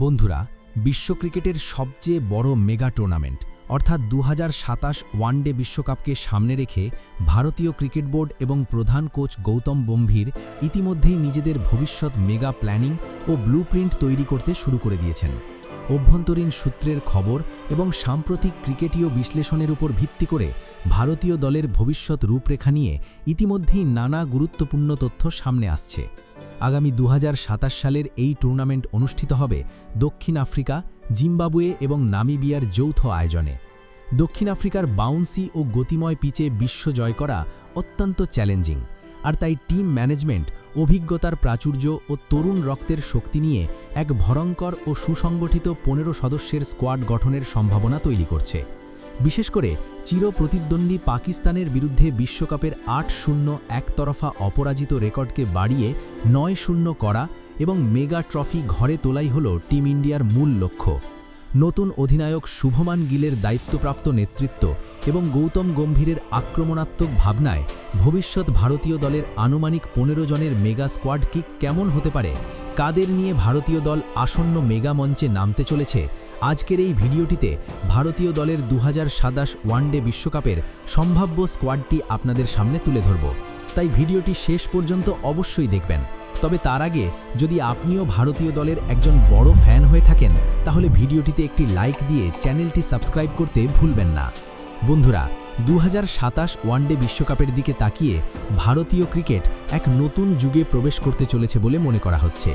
বন্ধুরা, বিশ্ব ক্রিকেটের সবচেয়ে বড় মেগা টুর্নামেন্ট অর্থাৎ 2027 ওয়ানডে বিশ্বকাপকে সামনে রেখে ভারতীয় ক্রিকেট বোর্ড এবং প্রধান কোচ গৌতম গম্ভীর ইতিমধ্যেই নিজেদের ভবিষ্যৎ মেগা প্ল্যানিং ও ব্লুপ্রিন্ট তৈরি করতে শুরু করে দিয়েছেন। অভ্যন্তরীণ সূত্রের খবর এবং সাম্প্রতিক ক্রিকেটীয় বিশ্লেষণের উপর ভিত্তি করে ভারতীয় দলের ভবিষ্যৎ রূপরেখা নিয়ে ইতিমধ্যেই নানা গুরুত্বপূর্ণ তথ্য সামনে আসছে। আগামী 2027 সালের এই টুর্নামেন্ট অনুষ্ঠিত হবে দক্ষিণ আফ্রিকা, জিম্বাবুয়ে এবং নামিবিয়ার যৌথ আয়োজনে। দক্ষিণ আফ্রিকার বাউন্সি ও গতিময় পিচে বিশ্ব জয় করা অত্যন্ত চ্যালেঞ্জিং, আর তাই টিম ম্যানেজমেন্ট অভিজ্ঞতার প্রাচুর্য ও তরুণ রক্তের শক্তি নিয়ে এক ভয়ঙ্কর ও সুসংগঠিত 15 সদস্যের স্কোয়াড গঠনের সম্ভাবনা তৈরি করছে। বিশেষ করে চিরপ্রতিদ্বন্দ্বী পাকিস্তানের বিরুদ্ধে বিশ্বকাপের 8-0 একতরফা অপরাজিত রেকর্ডকে বাড়িয়ে 9-0 করা এবং মেগা ট্রফি ঘরে তোলাই হল টিম ইন্ডিয়ার মূল লক্ষ্য। নতুন অধিনায়ক শুভমান গিলের দায়িত্বপ্রাপ্ত নেতৃত্ব এবং গৌতম গম্ভীরের আক্রমণাত্মক ভাবনায় ভবিষ্যৎ ভারতীয় দলের আনুমানিক 15 জনের মেগা স্কোয়াড কিক কেমন হতে পারে, কাদের নিয়ে ভারতীয় দল আসন্ন মেগা মঞ্চে নামতে চলেছে, আজকের এই ভিডিওটিতে ভারতীয় দলের 2027 ওয়ানডে বিশ্বকাপের সম্ভাব্য স্কোয়াডটি আপনাদের সামনে তুলে ধরব। তাই ভিডিওটি শেষ পর্যন্ত অবশ্যই দেখবেন। তবে তার আগে যদি আপনিও ভারতীয় দলের একজন বড় ফ্যান হয়ে থাকেন তাহলে ভিডিওটিতে একটি লাইক দিয়ে চ্যানেলটি সাবস্ক্রাইব করতে ভুলবেন না। বন্ধুরা, 2027 ওয়ানডে বিশ্বকাপের দিকে তাকিয়ে ভারতীয় ক্রিকেট এক নতুন যুগে প্রবেশ করতে চলেছে বলে মনে করা হচ্ছে।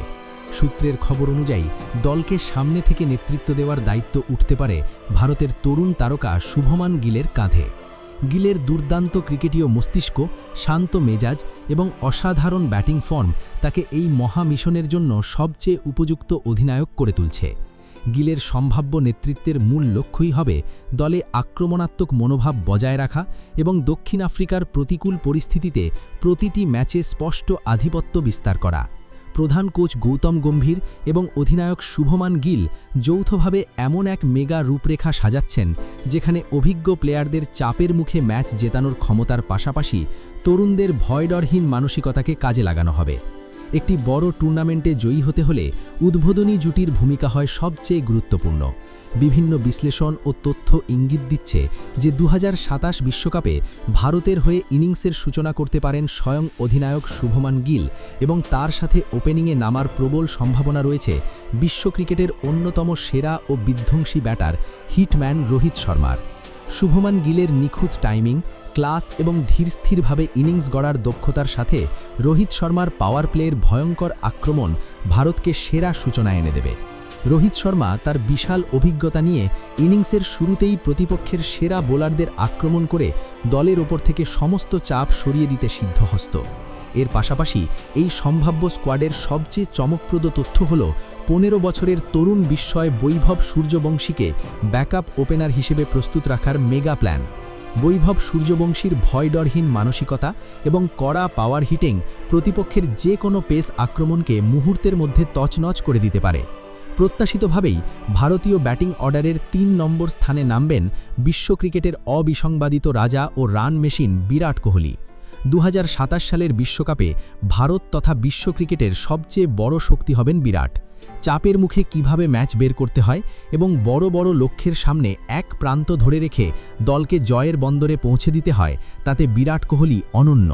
সূত্রের খবর অনুযায়ী দলকে সামনে থেকে নেতৃত্ব দেওয়ার দায়িত্ব উঠতে পারে ভারতের তরুণ তারকা শুভমান গিলের কাঁধে। গিলের দুর্দান্ত ক্রিকেটীয় মস্তিষ্ক, শান্ত মেজাজ এবং অসাধারণ ব্যাটিং ফর্ম তাকে এই মহা মিশনের জন্য সবচেয়ে উপযুক্ত অধিনায়ক করে তুলছে। গিলের সম্ভাব্য নেতৃত্বের মূল লক্ষ্যই হবে দলে আক্রমণাত্মক মনোভাব বজায় রাখা এবং দক্ষিণ আফ্রিকার প্রতিকূল পরিস্থিতিতে প্রতিটি ম্যাচে স্পষ্ট আধিপত্য বিস্তার করা। প্রধান কোচ গৌতম গম্ভীর এবং অধিনায়ক শুভমান গিল যৌথভাবে এমন এক মেগা রূপরেখা সাজাচ্ছেন যেখানে অভিজ্ঞ প্লেয়ারদের চাপের মুখে ম্যাচ জেতানোর ক্ষমতার পাশাপাশি তরুণদের ভয়ডরহীন মানসিকতাকে কাজে লাগানো হবে। একটি বড় টুর্নামেন্টে জয়ী হতে হলে উদ্বোধনী জুটির ভূমিকা হয় সবচেয়ে গুরুত্বপূর্ণ। বিভিন্ন বিশ্লেষণ ও তথ্য ইঙ্গিত দিচ্ছে যে 2027 বিশ্বকাপে ভারতের হয়ে ইনিংসের সূচনা করতে পারেন স্বয়ং অধিনায়ক শুভমান গিল এবং তার সাথে ওপেনিংয়ে নামার প্রবল সম্ভাবনা রয়েছে বিশ্ব ক্রিকেটের অন্যতম সেরা ও বিধ্বংসী ব্যাটার হিটম্যান রোহিত শর্মার। শুভমান গিলের নিখুঁত টাইমিং, ক্লাস এবং ধীরস্থিরভাবে ইনিংস গড়ার দক্ষতার সাথে রোহিত শর্মার পাওয়ার প্লের ভয়ঙ্কর আক্রমণ ভারতকে সেরা সূচনা এনে দেবে। রোহিত শর্মা তার বিশাল অভিজ্ঞতা নিয়ে ইনিংসের শুরুতেই প্রতিপক্ষের সেরা বোলারদের আক্রমণ করে দলের ওপর থেকে সমস্ত চাপ সরিয়ে দিতে সিদ্ধহস্ত। এর পাশাপাশি এই সম্ভাব্য স্কোয়াডের সবচেয়ে চমকপ্রদ তথ্য হল 15 বছরের তরুণ বিস্ময় বৈভব সূর্যবংশীকে ব্যাকআপ ওপেনার হিসেবে প্রস্তুত রাখার মেগা প্ল্যান। বৈভব সূর্যবংশীর ভয়ডরহীন মানসিকতা এবং কড়া পাওয়ার হিটিং প্রতিপক্ষের যে কোনো পেস আক্রমণকে মুহূর্তের মধ্যে তছনছ করে দিতে পারে। প্রত্যাশিতভাবেই ভারতীয় ব্যাটিং অর্ডারের 3 নম্বর স্থানে নামবেন বিশ্ব ক্রিকেটের অবিসংবাদিত রাজা ও রান মেশিন বিরাট কোহলি। 2027 সালের বিশ্বকাপে ভারত তথা বিশ্ব ক্রিকেটের সবচেয়ে বড় শক্তি হবেন বিরাট। চাপের মুখে কিভাবে ম্যাচ বের করতে হয় এবং বড় বড় লক্ষ্যের সামনে এক প্রান্ত ধরে রেখে দলকে জয়ের বন্দরে পৌঁছে দিতে হয় তাতে বিরাট কোহলি অনন্য।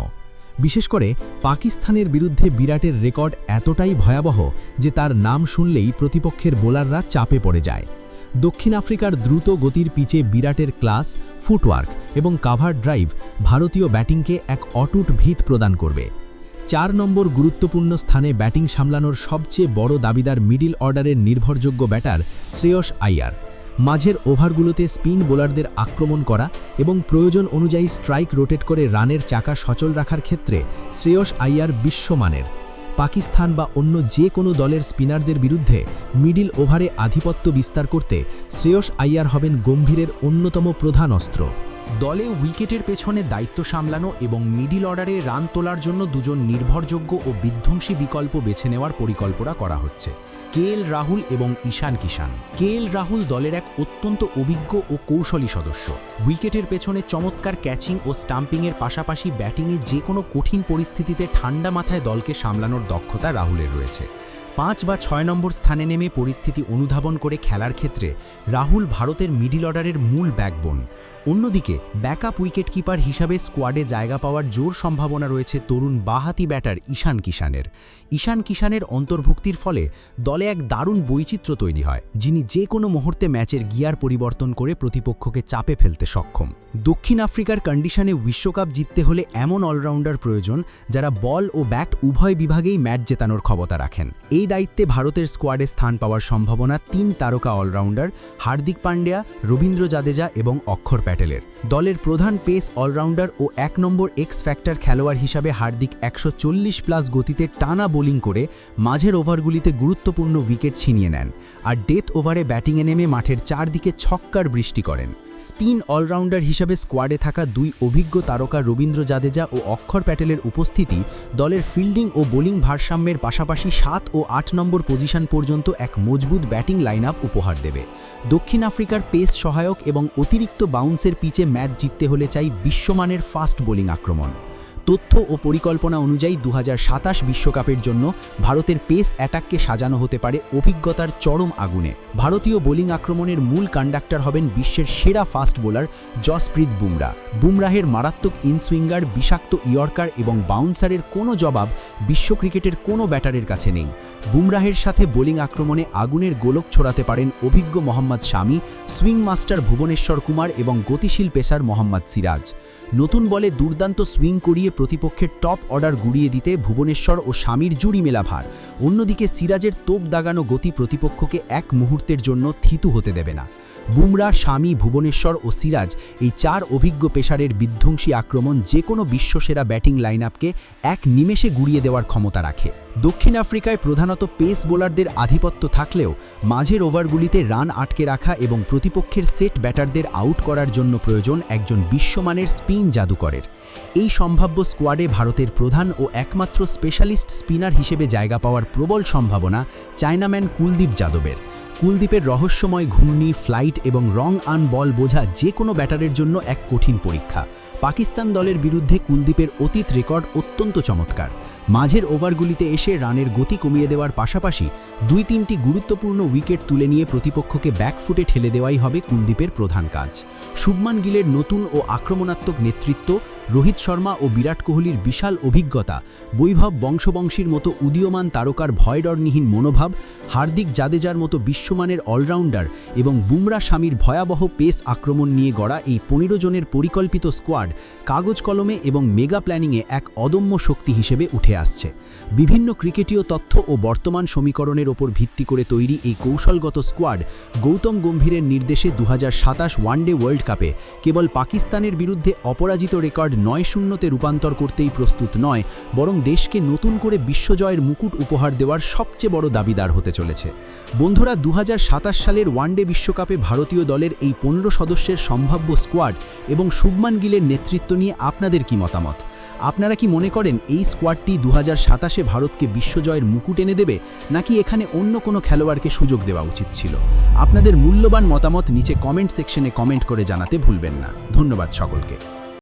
বিশেষ করে পাকিস্তানের বিরুদ্ধে বিরাটের রেকর্ড এতটাই ভয়াবহ যে তার নাম শুনলেই প্রতিপক্ষের বোলাররা চাপে পড়ে যায়। দক্ষিণ আফ্রিকার দ্রুত গতির পিচে বিরাটের ক্লাস, ফুটওয়ার্ক এবং কাভার ড্রাইভ ভারতীয় ব্যাটিংকে এক অটুট ভিত প্রদান করবে। 4 নম্বর গুরুত্বপূর্ণ স্থানে ব্যাটিং সামলানোর সবচেয়ে বড় দাবিদার মিডল অর্ডারের নির্ভরযোগ্য ব্যাটার শ্রেয়স আইয়ার। মাঝের ওভারগুলোতে স্পিন বোলারদের আক্রমণ করা এবং প্রয়োজন অনুযায়ী স্ট্রাইক রোটেট করে রানের চাকা সচল রাখার ক্ষেত্রে শ্রেয়স আইয়ার বিশ্বমানের। পাকিস্তান বা অন্য যে কোনো দলের স্পিনারদের বিরুদ্ধে মিডল ওভারে আধিপত্য বিস্তার করতে শ্রেয়স আইয়ার হবেন গম্ভীরের অন্যতম প্রধান অস্ত্র। দলে উইকেটের পেছনে দায়িত্ব সামলানো এবং মিডল অর্ডারে রান তোলার জন্য দুজন নির্ভরযোগ্য ও বিধ্বংসী বিকল্প বেছে নেওয়ার পরিকল্পনা করা হচ্ছে। কেএল রাহুল এবং ঈশান কিষান। কেএল রাহুল দলের এক অত্যন্ত অভিজ্ঞ ও কৌশলী সদস্য। উইকেটের পেছনে চমৎকার ক্যাচিং ও স্টাম্পিংয়ের পাশাপাশি ব্যাটিংয়ে যে কোনো কঠিন পরিস্থিতিতে ঠান্ডা মাথায় দলকে সামলানোর দক্ষতা রাহুলের রয়েছে। 5 বা 6 নম্বর স্থানে নেমে পরিস্থিতি অনুধাবন করে খেলার ক্ষেত্রে রাহুল ভারতের মিডল অর্ডারের মূল ব্যাকবোন। অন্যদিকে ব্যাকআপ উইকেট কিপার হিসাবে স্কোয়াডে জায়গা পাওয়ার জোর সম্ভাবনা রয়েছে তরুণ বাঁহাতি ব্যাটার ঈশান কিষানের। ঈশান কিষানের অন্তর্ভুক্তির ফলে দলে এক দারুণ বৈচিত্র্য তৈরি হয়, যিনি যে কোনো মুহূর্তে ম্যাচের গিয়ার পরিবর্তন করে প্রতিপক্ষকে চাপে ফেলতে সক্ষম। দক্ষিণ আফ্রিকার কন্ডিশনে বিশ্বকাপ জিততে হলে এমন অলরাউন্ডার প্রয়োজন যারা বল ও ব্যাট উভয় বিভাগেই ম্যাচ জেতানোর ক্ষমতা রাখেন। এই দায়িত্বে ভারতের স্কোয়াডে স্থান পাওয়ার সম্ভাবনা 3 তারকা অলরাউন্ডার হার্দিক পান্ডিয়া, রবীন্দ্র জাদেজা এবং অক্ষর প্যাটেলের। দলের প্রধান পেস অলরাউন্ডার ও 1 নম্বর এক্স ফ্যাক্টর খেলোয়াড় হিসাবে হার্দিক 140+ গতিতে টানা বোলিং করে মাঝের ওভারগুলিতে গুরুত্বপূর্ণ উইকেট ছিনিয়ে নেন, আর ডেথ ওভারে ব্যাটিংয়ে নেমে মাঠের চারদিকে ছক্কার বৃষ্টি করেন। স্পিন অলরাউন্ডার হিসাবে স্কোয়াডে থাকা 2 অভিজ্ঞ তারকা রবীন্দ্র জাদেজা ও অক্ষর প্যাটেলের উপস্থিতি দলের ফিল্ডিং ও বোলিং ভারসাম্যের পাশাপাশি 7 ও 8 নম্বর পজিশন পর্যন্ত এক মজবুত ব্যাটিং লাইনআপ উপহার দেবে। দক্ষিণ আফ্রিকার পেস সহায়ক এবং অতিরিক্ত বাউন্সের পিচে ম্যাচ জিততে হলে চাই বিশ্বমানের ফাস্ট বোলিং আক্রমণ। তথ্য ও পরিকল্পনা অনুযায়ী 2027 বিশ্বকাপের জন্য ভারতের পেস অ্যাটাককে সাজানো হতে পারে অভিজ্ঞতার চরম আগুনে। ভারতীয় বোলিং আক্রমণের মূল কন্ডাক্টর হবেন বিশ্বের সেরা ফাস্ট বোলার জসপ্রীত বুমরা। বুমরাহের মারাত্মক ইনসুইঙ্গার, বিষাক্ত ইয়র্কার এবং বাউন্সারের কোনো জবাব বিশ্ব ক্রিকেটের কোনো ব্যাটারের কাছে নেই। বুমরাহের সাথে বোলিং আক্রমণে আগুনের গোলক ছড়াতে পারেন অভিজ্ঞ মোহাম্মদ শামি, সুইং মাস্টার ভুবনেশ্বর কুমার এবং গতিশীল পেসার মোহাম্মদ সিরাজ। নতুন বলে দুর্দান্ত সুইং করিয়ে প্রতিপক্ষের টপ অর্ডার গুড়িয়ে দিতে ভুবনেশ্বর ও শামির জুড়ি মেলা ভার। অন্যদিকে সিরাজের তোপ দাগানো গতি প্রতিপক্ষকে এক মুহূর্তের জন্য থিতু হতে দেবে না। বুমরা, শামি, ভুবনেশ্বর ও সিরাজ এই 4 অভিজ্ঞ পেসারের বিধ্বংসী আক্রমণ যে কোনো বিশ্বসেরা ব্যাটিং লাইনআপকে এক নিমেষে গুড়িয়ে দেওয়ার ক্ষমতা রাখে। দক্ষিণ আফ্রিকায় প্রধানত পেস বোলারদের আধিপত্য থাকলেও মাঝের ওভারগুলিতে রান আটকে রাখা এবং প্রতিপক্ষের সেট ব্যাটারদের আউট করার জন্য প্রয়োজন একজন বিশ্বমানের স্পিন জাদুকরের। এই সম্ভাব্য স্কোয়াডে ভারতের প্রধান ও একমাত্র স্পেশালিস্ট স্পিনার হিসেবে জায়গা পাওয়ার প্রবল সম্ভাবনা চায়নাম্যান কুলদীপ যাদবের। কুলদীপের রহস্যময় ঘূর্ণি, ফ্লাইট এবং রং আন বল বোঝা যে কোনো ব্যাটারের জন্য এক কঠিন পরীক্ষা। পাকিস্তান দলের বিরুদ্ধে কুলদীপের অতীত রেকর্ড অত্যন্ত চমৎকার। মাঝের ওভারগুলিতে এসে রানের গতি কমিয়ে দেওয়ার পাশাপাশি 2-3টি গুরুত্বপূর্ণ উইকেট তুলে নিয়ে প্রতিপক্ষকে ব্যাকফুটে ঠেলে দেওয়াই হবে কুলদীপের প্রধান কাজ। শুভমান গিলের নতুন ও আক্রমণাত্মক নেতৃত্ব, রোহিত শর্মা ও বিরাট কোহলির বিশাল অভিজ্ঞতা, বৈভব বংশবংশীর মতো উদীয়মান তারকার ভয়ডরনিহীন মনোভাব, হার্দিক জাদেজার মতো বিশ্বমানের অলরাউন্ডার এবং বুমরা শামির ভয়াবহ পেস আক্রমণ নিয়ে গড়া এই 15 জনের পরিকল্পিত স্কোয়াড কাগজ কলমে এবং মেগা প্ল্যানিংয়ে এক অদম্য শক্তি হিসেবে উঠে আসছে। বিভিন্ন ক্রিকেটীয় তথ্য ও বর্তমান সমীকরণের ওপর ভিত্তি করে তৈরি এই কৌশলগত স্কোয়াড গৌতম গম্ভীরের নির্দেশে 2027 ওয়ানডে ওয়ার্ল্ড কাপে কেবল পাকিস্তানের বিরুদ্ধে অপরাজিত রেকর্ড 9-0-তে রূপান্তর করতেই প্রস্তুত নয়, বরং দেশকে নতুন করে বিশ্বজয়ের মুকুট উপহার দেওয়ার সবচেয়ে বড় দাবিদার হতে চলেছে। বন্ধুরা, 2027 সালের ওয়ানডে বিশ্বকাপে ভারতীয় দলের এই 15 সদস্যের সম্ভাব্য স্কোয়াড এবং শুভমান গিলের নেতৃত্ব নিয়ে আপনাদের কি মতামত? আপনারা কি মনে করেন এই স্কোয়াডটি 2027-এ ভারতকে বিশ্বজয়ের মুকুট এনে দেবে, নাকি এখানে অন্য কোনো খেলোয়াড়কে সুযোগ দেওয়া উচিত ছিল? আপনাদের মূল্যবান মতামত নিচে কমেন্ট সেকশনে কমেন্ট করে জানাতে ভুলবেন না। ধন্যবাদ সকলকে।